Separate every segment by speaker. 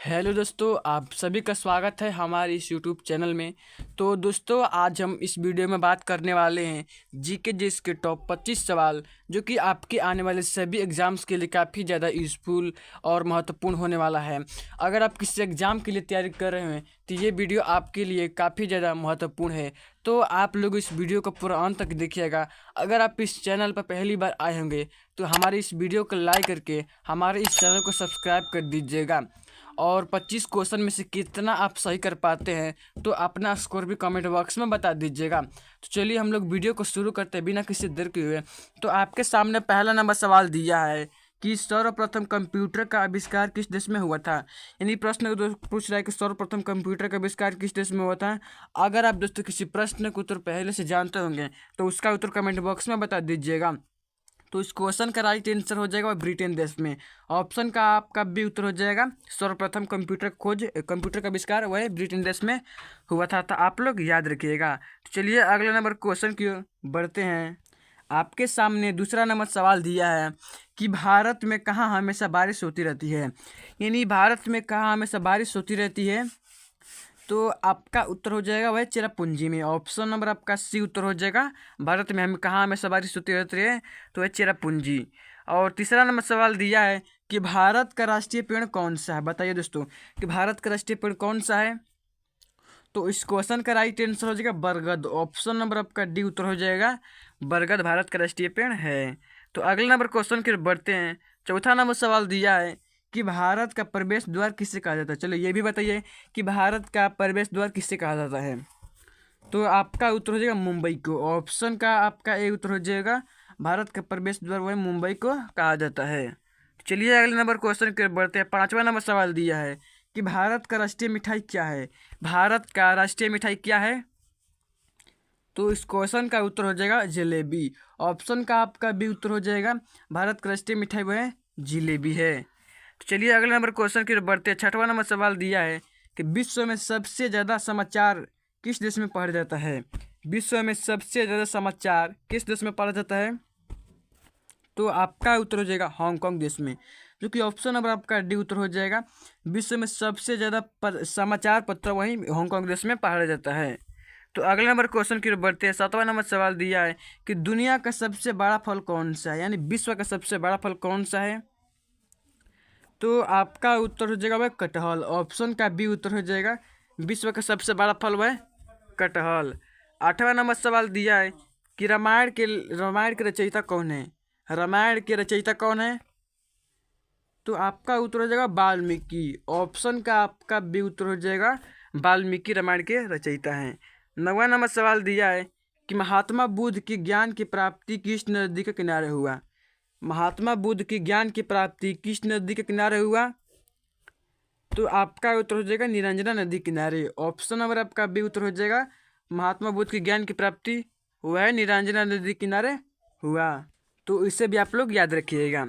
Speaker 1: Hello दोस्तों, आप सभी का स्वागत है हमारे इस यूट्यूब चैनल में। तो दोस्तों, आज हम इस वीडियो में बात करने वाले हैं जीके जिस के टॉप 25 सवाल, जो कि आपके आने वाले सभी एग्ज़ाम्स के लिए काफ़ी ज़्यादा यूज़फुल और महत्वपूर्ण होने वाला है। अगर आप किसी एग्ज़ाम के लिए तैयारी कर रहे हैं तो ये वीडियो आपके लिए काफ़ी ज़्यादा महत्वपूर्ण है। तो आप लोग इस वीडियो को पूरा अंत तक देखिएगा। अगर आप इस चैनल पर पहली बार आए होंगे तो हमारे इस वीडियो को लाइक करके हमारे इस चैनल को सब्सक्राइब कर दीजिएगा। और 25 क्वेश्चन में से कितना आप सही कर पाते हैं तो अपना स्कोर भी कमेंट बॉक्स में बता दीजिएगा। तो चलिए हम लोग वीडियो को शुरू करते हैं बिना किसी देर के हुए। तो आपके सामने पहला नंबर सवाल दिया है कि सर्वप्रथम कंप्यूटर का आविष्कार किस देश में हुआ था। यानी प्रश्न पूछ रहा है कि सर्वप्रथम कंप्यूटर का आविष्कार किस देश में हुआ था। अगर आप दोस्तों किसी प्रश्न का उत्तर पहले से जानते होंगे तो उसका उत्तर कमेंट बॉक्स में बता दीजिएगा। तो इस क्वेश्चन का राइट आंसर हो जाएगा ब्रिटेन देश में। ऑप्शन का आपका भी उत्तर हो जाएगा सर्वप्रथम कंप्यूटर का आविष्कार वह ब्रिटेन देश में हुआ था। तो आप लोग याद रखिएगा। तो चलिए अगले नंबर क्वेश्चन की ओर बढ़ते हैं। आपके सामने दूसरा नंबर सवाल दिया है कि भारत में कहाँ हमेशा बारिश होती रहती है। यानी भारत में कहाँ हमेशा बारिश होती रहती है। तो आपका उत्तर हो जाएगा वह चेरापूंजी में। ऑप्शन नंबर आपका सी उत्तर हो जाएगा। भारत में हम कहाँ हमें बारिश होती रहती है तो वह चेरापूंजी। और तीसरा नंबर सवाल दिया है कि भारत का राष्ट्रीय पेड़ कौन सा है। बताइए दोस्तों कि भारत का राष्ट्रीय पेड़ कौन सा है। तो इस क्वेश्चन का राइट आंसर हो जाएगा बरगद। ऑप्शन नंबर आपका डी उत्तर हो जाएगा। बरगद भारत का राष्ट्रीय पेड़ है। तो अगले नंबर क्वेश्चन की बढ़ते हैं। चौथा नंबर सवाल दिया है कि भारत का प्रवेश द्वार किससे कहा जाता है। चलो ये भी बताइए कि भारत का प्रवेश द्वार किससे कहा जाता है। तो आपका उत्तर हो जाएगा मुंबई को। ऑप्शन का आपका ए उत्तर हो जाएगा। भारत का प्रवेश द्वार वह मुंबई को कहा जाता है। चलिए अगले नंबर क्वेश्चन की बढ़ते हैं। पांचवा नंबर सवाल दिया है कि भारत का राष्ट्रीय मिठाई क्या है। भारत का राष्ट्रीय मिठाई क्या है। तो इस क्वेश्चन का उत्तर हो जाएगा जलेबी। ऑप्शन का आपका भी उत्तर हो जाएगा। भारत का राष्ट्रीय मिठाई वह जिलेबी है। तो चलिए अगले नंबर क्वेश्चन की बढ़ते हैं। छठवां नंबर सवाल दिया है कि विश्व में सबसे ज़्यादा समाचार किस देश में पढ़ा जाता है। विश्व में सबसे ज़्यादा समाचार किस देश में पढ़ा जाता है। तो आपका उत्तर हो जाएगा हांगकांग देश में, जो कि ऑप्शन नंबर आपका डी उत्तर हो जाएगा। विश्व में सबसे ज़्यादा समाचार पत्र वहीं हांगकांग देश में पढ़ा जाता है। तो अगले नंबर क्वेश्चन की ओर बढ़ते हैं। सातवां नंबर सवाल दिया है कि दुनिया का सबसे बड़ा फल कौन सा है। यानी विश्व का सबसे बड़ा फल कौन सा है। तो आपका उत्तर हो जाएगा वह कटहल। ऑप्शन का बी उत्तर हो जाएगा। विश्व का सबसे बड़ा फल वह कटहल। आठवां नंबर सवाल दिया है कि रामायण के रचयिता कौन है। रामायण के रचयिता कौन है। तो आपका उत्तर हो जाएगा वाल्मीकि। ऑप्शन का आपका बी उत्तर हो जाएगा। वाल्मीकि रामायण के रचयिता हैं। नौवां नंबर सवाल दिया है कि महात्मा बुद्ध की ज्ञान की प्राप्ति किस नदी के किनारे हुआ। महात्मा बुद्ध की ज्ञान की प्राप्ति किस नदी के किनारे हुआ। तो आपका उत्तर हो जाएगा निरंजना नदी किनारे। ऑप्शन नंबर आपका बी उत्तर हो जाएगा। महात्मा बुद्ध की ज्ञान की प्राप्ति हुआ है निरंजना नदी किनारे हुआ। तो इसे भी आप लोग याद रखिएगा।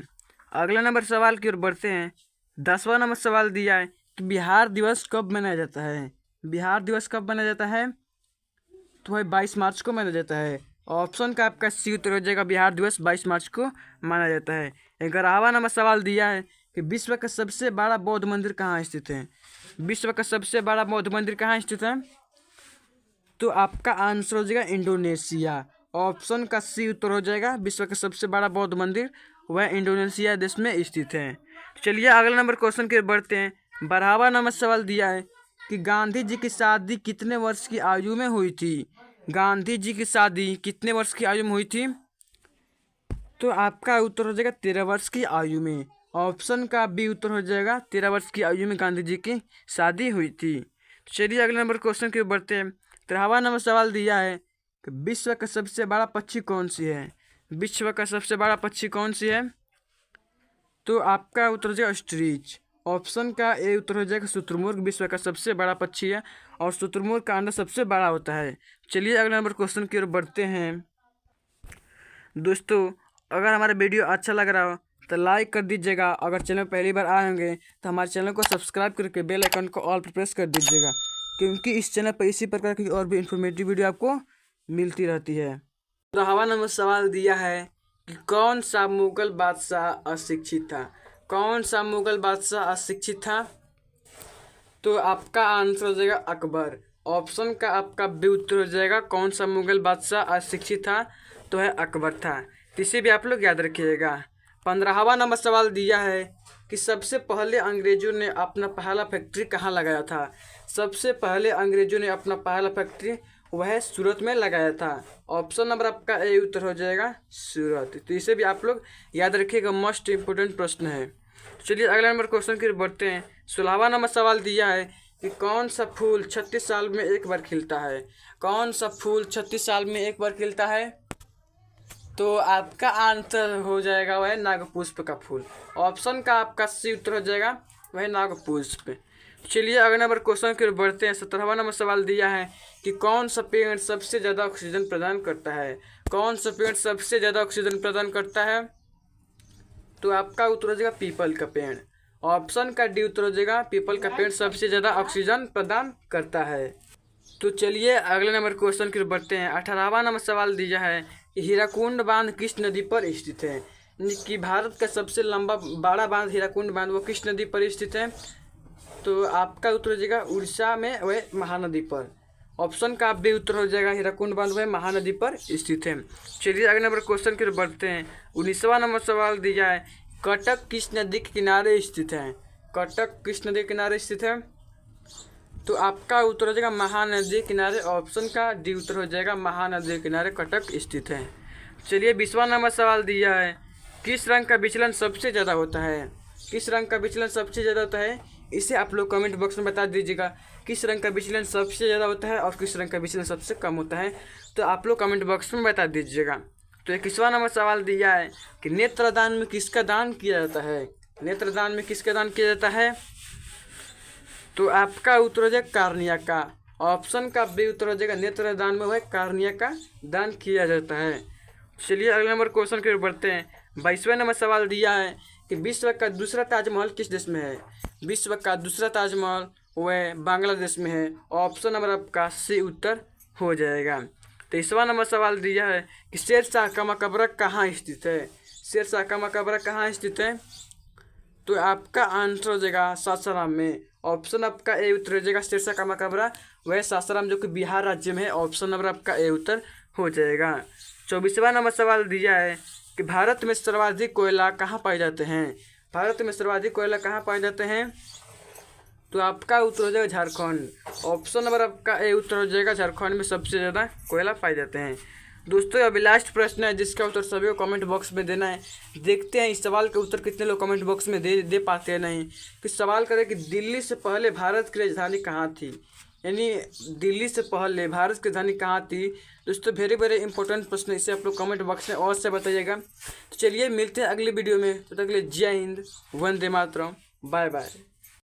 Speaker 1: अगला नंबर सवाल की ओर बढ़ते हैं। 10वां नंबर सवाल दिया है कि बिहार दिवस कब मनाया जाता है। बिहार दिवस कब मनाया जाता है। तो वह 22 मार्च को मनाया जाता है। ऑप्शन का आपका सी उत्तर हो जाएगा। बिहार दिवस 22 मार्च को मनाया जाता है। 11वां नंबर सवाल दिया है कि विश्व का सबसे बड़ा बौद्ध मंदिर कहाँ स्थित है। विश्व का सबसे बड़ा बौद्ध मंदिर कहाँ स्थित है। तो आपका आंसर हो जाएगा इंडोनेशिया। ऑप्शन का सी उत्तर हो जाएगा। विश्व का सबसे बड़ा बौद्ध मंदिर वह इंडोनेशिया देश में स्थित है। चलिए अगले नंबर क्वेश्चन के बढ़ते हैं। 12वां नंबर सवाल दिया है कि गांधी जी की शादी कितने वर्ष की आयु में हुई थी। गांधी जी की शादी कितने वर्ष की आयु में हुई थी। तो आपका उत्तर हो जाएगा 13 वर्ष की आयु में। ऑप्शन का बी उत्तर हो जाएगा। 13 वर्ष की आयु में गांधी जी की शादी हुई थी। चलिए अगले नंबर क्वेश्चन की ओर बढ़ते हैं। 13वां नंबर सवाल दिया है कि विश्व का सबसे बड़ा पक्षी कौन सी है। विश्व का सबसे बड़ा पक्षी कौन सी है। तो आपका उत्तर हो जाएगा ऑस्ट्रिच। ऑप्शन का ए उत्तर हो जाएगा शुतुरमुर्ग विश्व का सबसे बड़ा पक्षी है और शुतुरमुर्ग का अंडा सबसे बड़ा होता है। चलिए अगले नंबर क्वेश्चन की ओर बढ़ते हैं। दोस्तों, अगर हमारा वीडियो अच्छा लग रहा हो तो लाइक कर दीजिएगा। अगर चैनल पहली बार आए होंगे तो हमारे चैनल को सब्सक्राइब करके बेल आइकन को ऑल पर प्रेस कर दीजिएगा, क्योंकि इस चैनल पर इसी प्रकार की और भी इंफॉर्मेटिव वीडियो आपको मिलती रहती है। 13वां नंबर सवाल दिया है कि कौन सा मुगल बादशाह अशिक्षित था। कौन सा मुगल बादशाह अशिक्षित था। तो आपका आंसर हो जाएगा अकबर। ऑप्शन का आपका बी उत्तर हो जाएगा। कौन सा मुगल बादशाह अशिक्षित था? तो है अकबर था। तो इसे भी आप लोग याद रखिएगा। 15वां नंबर सवाल दिया है कि सबसे पहले अंग्रेजों ने अपना पहला फैक्ट्री कहाँ लगाया था? सबसे पहले अंग्रेजों ने अपना पहला फैक्ट्री वह सूरत में लगाया था। ऑप्शन नंबर आपका ए उत्तर हो जाएगा सूरत। तो इसे भी आप लोग याद रखिएगा, मोस्ट इंपोर्टेंट प्रश्न है। चलिए अगला नंबर क्वेश्चन की बढ़ते हैं। 16वां नंबर सवाल दिया है कि कौन सा फूल 36 साल में एक बार खिलता है? कौन सा फूल 36 साल में एक बार खिलता है? तो आपका आंसर हो जाएगा वह नागपुष्प का फूल। ऑप्शन का आपका सी उत्तर हो जाएगा वह नागपुष्प। चलिए अगले नंबर क्वेश्चन की ओर बढ़ते हैं। 17वां नंबर सवाल दिया है कि कौन सा पेड़ सबसे ज़्यादा ऑक्सीजन प्रदान करता है? कौन सा पेड़ सबसे ज़्यादा ऑक्सीजन प्रदान करता है? तो आपका उत्तर हो जाएगा पीपल का पेड़। ऑप्शन का डी उत्तर हो जाएगा पीपल का पेड़ सबसे ज़्यादा ऑक्सीजन प्रदान करता है। तो चलिए अगले नंबर क्वेश्चन की ओर बढ़ते हैं। 18वां नंबर सवाल दिया है कि हीराकुंड बांध किस नदी पर स्थित है? यानी कि भारत का सबसे लंबा बड़ा बांध हीराकुंड बांध वो किस नदी पर स्थित है? तो आपका उत्तर हो जाएगा उड़ीसा में वह महानदी पर। ऑप्शन का भी उत्तर हो जाएगा हीराकुंड बांध वह महानदी पर स्थित है। चलिए अगले नंबर क्वेश्चन की ओर बढ़ते हैं। 19वां नंबर सवाल दिया है कटक किस नदी के किनारे स्थित है? कटक किस नदी के किनारे स्थित है? तो आपका उत्तर हो जाएगा महानदी किनारे। ऑप्शन का डी उत्तर हो जाएगा महानदी किनारे कटक स्थित है। चलिए 20वां नंबर सवाल दिया है किस रंग का विचलन सबसे ज़्यादा होता है? किस रंग का विचलन सबसे ज़्यादा होता है? इसे आप लोग कमेंट बॉक्स में बता दीजिएगा। किस रंग का विचलन सबसे ज़्यादा होता है और किस रंग का विचलन सबसे कम होता है? तो आप लोग कमेंट बॉक्स में बता दीजिएगा। तो 21वां नंबर सवाल दिया है कि नेत्रदान में किसका दान किया जाता है? नेत्रदान में किसका दान किया जाता है? तो आपका उत्तर हो जाएगा कार्निया का। ऑप्शन का बी उत्तर हो जाएगा नेत्रदान में वह कार्निया का दान किया जाता है। चलिए अगले नंबर क्वेश्चन की ओर बढ़ते हैं। 22वां नंबर सवाल दिया है कि विश्व का दूसरा ताजमहल किस देश में है? विश्व का दूसरा ताजमहल वह बांग्लादेश में है। ऑप्शन नंबर आपका सी उत्तर हो जाएगा। 23वां नंबर सवाल दिया है कि शेरशाह का मकबरा कहाँ स्थित है? शेरशाह का मकबरा कहाँ स्थित है? तो आपका आंसर हो जाएगा सासाराम में। ऑप्शन आपका ए उत्तर हो जाएगा शेरशाह का मकबरा वह सासाराम जो कि बिहार राज्य में है। ऑप्शन नंबर आपका ए उत्तर हो जाएगा। 24वां नंबर सवाल दिया है कि भारत में सर्वाधिक कोयला कहाँ पाए जाते हैं? भारत में सर्वाधिक कोयला कहाँ पाए जाते हैं? तो आपका उत्तर हो जाएगा झारखंड। ऑप्शन नंबर आपका ए उत्तर हो जाएगा झारखंड में सबसे ज़्यादा कोयला पाए जाते हैं। दोस्तों अभी लास्ट प्रश्न है जिसका उत्तर सभी को कमेंट बॉक्स में देना है। देखते हैं इस सवाल का उत्तर कितने लोग कमेंट बॉक्स में दे पाते हैं नहीं। कि सवाल करें कि दिल्ली से पहले भारत की राजधानी कहाँ थी? यानी दिल्ली से पहले भारत की राजधानी कहाँ थी? दोस्तों वेरी वेरी इंपॉर्टेंट प्रश्न है, इसे आप लोग कमेंट बॉक्स में और से बताइएगा। तो चलिए मिलते हैं अगली वीडियो में। तो तक के लिए जय हिंद, वंदे मातरम, बाय बाय।